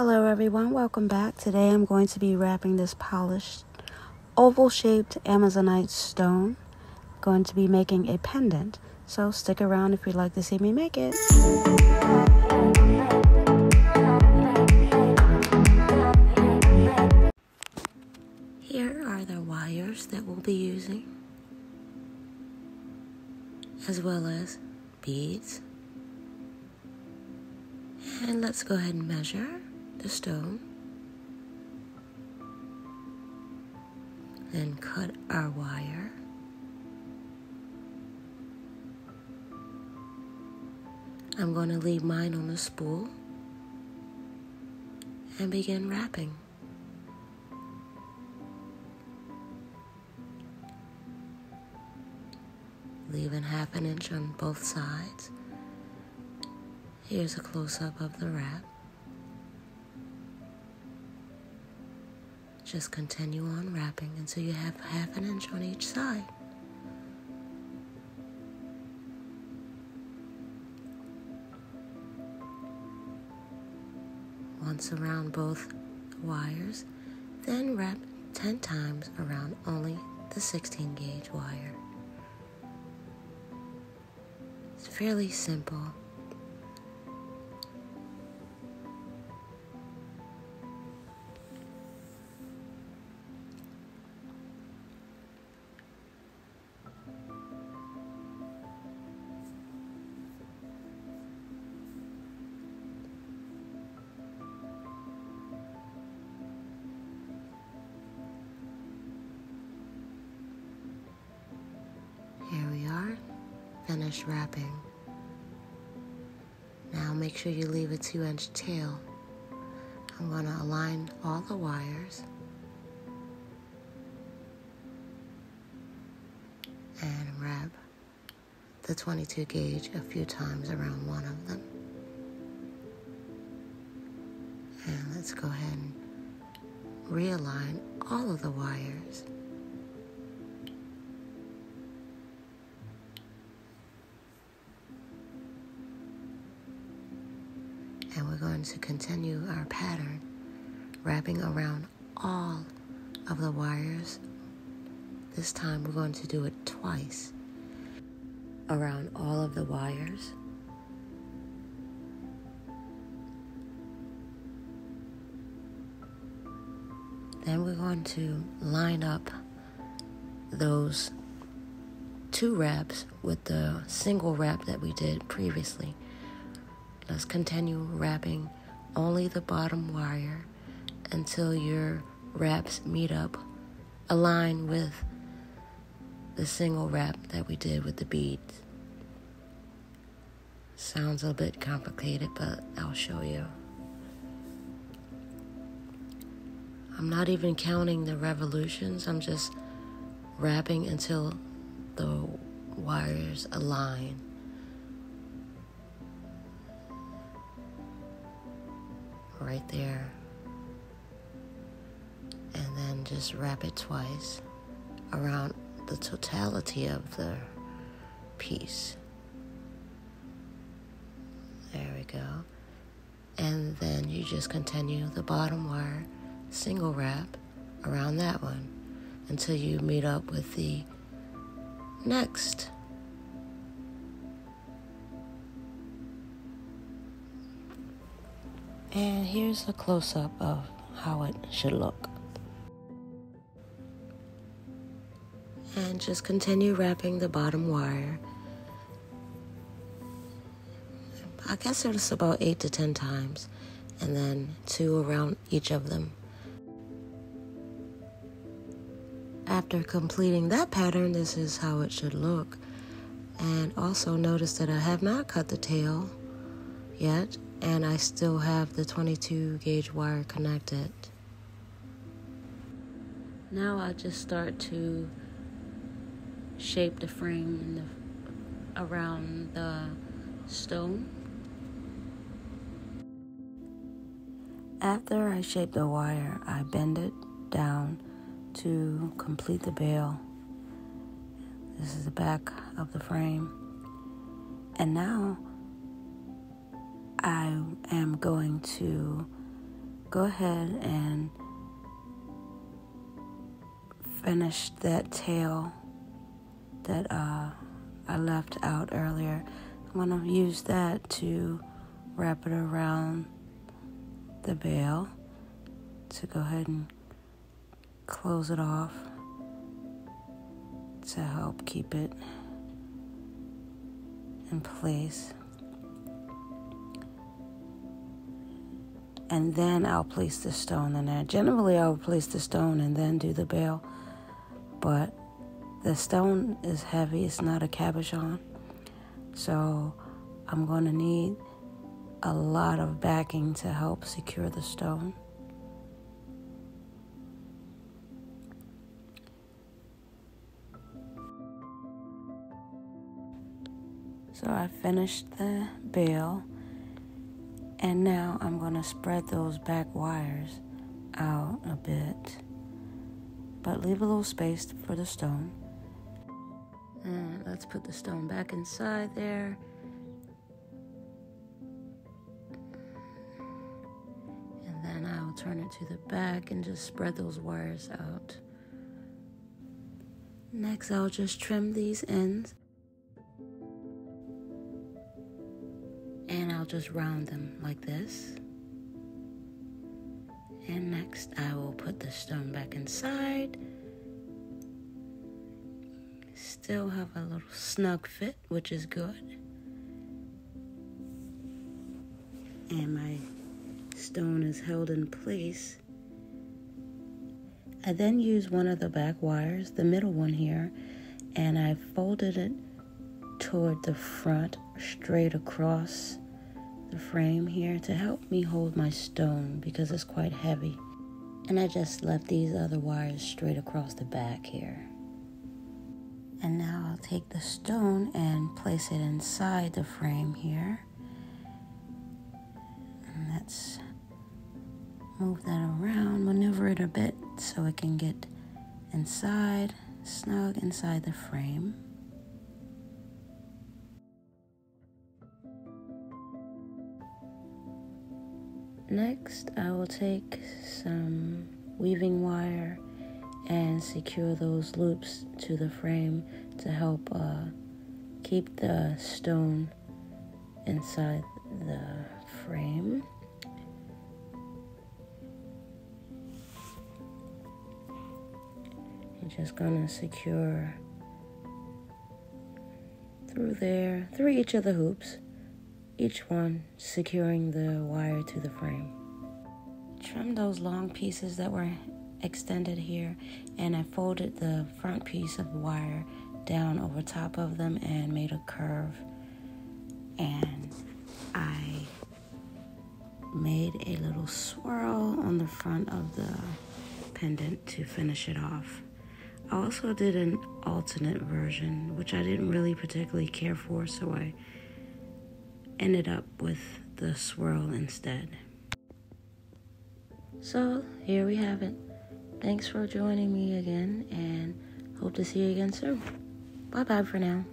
Hello everyone, welcome back. Today I'm going to be wrapping this polished oval-shaped Amazonite stone. I'm going to be making a pendant, so stick around if you'd like to see me make it. Here are the wires that we'll be using, as well as beads. And let's go ahead and measure the stone. Then cut our wire. I'm going to leave mine on a spool and begin wrapping. Leaving 1/2 inch on both sides. Here's a close-up of the wrap. Just continue on wrapping until you have 1/2 inch on each side. Once around both wires, then wrap 10 times around only the 16 gauge wire. It's fairly simple. Here we are, finished wrapping. Now make sure you leave a 2-inch tail. I'm going to align all the wires and wrap the 22 gauge a few times around one of them. And let's go ahead and realign all of the wires. And we're going to continue our pattern, wrapping around all of the wires. This time we're going to do it twice, around all of the wires. Then we're going to line up those 2 wraps with the single wrap that we did previously. Let's continue wrapping only the bottom wire until your wraps meet up, align with the single wrap that we did with the beads. Sounds a bit complicated, but I'll show you. I'm not even counting the revolutions. I'm just wrapping until the wires align. Right there. And then just wrap it twice around the totality of the piece. There we go. And then you just continue the bottom wire single wrap around that one until you meet up with the next. And here's a close-up of how it should look. And just continue wrapping the bottom wire. I guess it's about 8 to 10 times, and then 2 around each of them. After completing that pattern, this is how it should look. And also notice that I have not cut the tail yet, and I still have the 22 gauge wire connected. Now I just start to shape the frame around the stone. After I shape the wire, I bend it down to complete the bail. This is the back of the frame. And now I am going to go ahead and finish that tail that I left out earlier. I'm going to use that to wrap it around the bail to go ahead and close it off to help keep it in place. And then I'll place the stone in there. Generally, I'll place the stone and then do the bail, but the stone is heavy. It's not a cabochon, so I'm going to need a lot of backing to help secure the stone. So I finished the bail, and now I'm going to spread those back wires out a bit, but leave a little space for the stone. And let's put the stone back inside there. And then I'll turn it to the back and just spread those wires out. Next, I'll just trim these ends. And I'll just round them like this. And next, I will put the stone back inside. Still have a little snug fit, which is good. And my stone is held in place. I then use one of the back wires, the middle one here, and I folded it toward the front, straight across the frame here to help me hold my stone because it's quite heavy. And I just left these other wires straight across the back here. And now I'll take the stone and place it inside the frame here. And let's move that around, maneuver it a bit so it can get inside, snug inside the frame. Next, I will take some weaving wire and secure those loops to the frame to help keep the stone inside the frame. I'm just gonna secure through there, through each of the hoops, each one securing the wire to the frame. Trim those long pieces that were extended here, and I folded the front piece of wire down over top of them and made a curve, and I made a little swirl on the front of the pendant to finish it off. I also did an alternate version, which I didn't really particularly care for, so I ended up with the swirl instead. So here we have it. Thanks for joining me again, and hope to see you again soon. Bye-bye for now.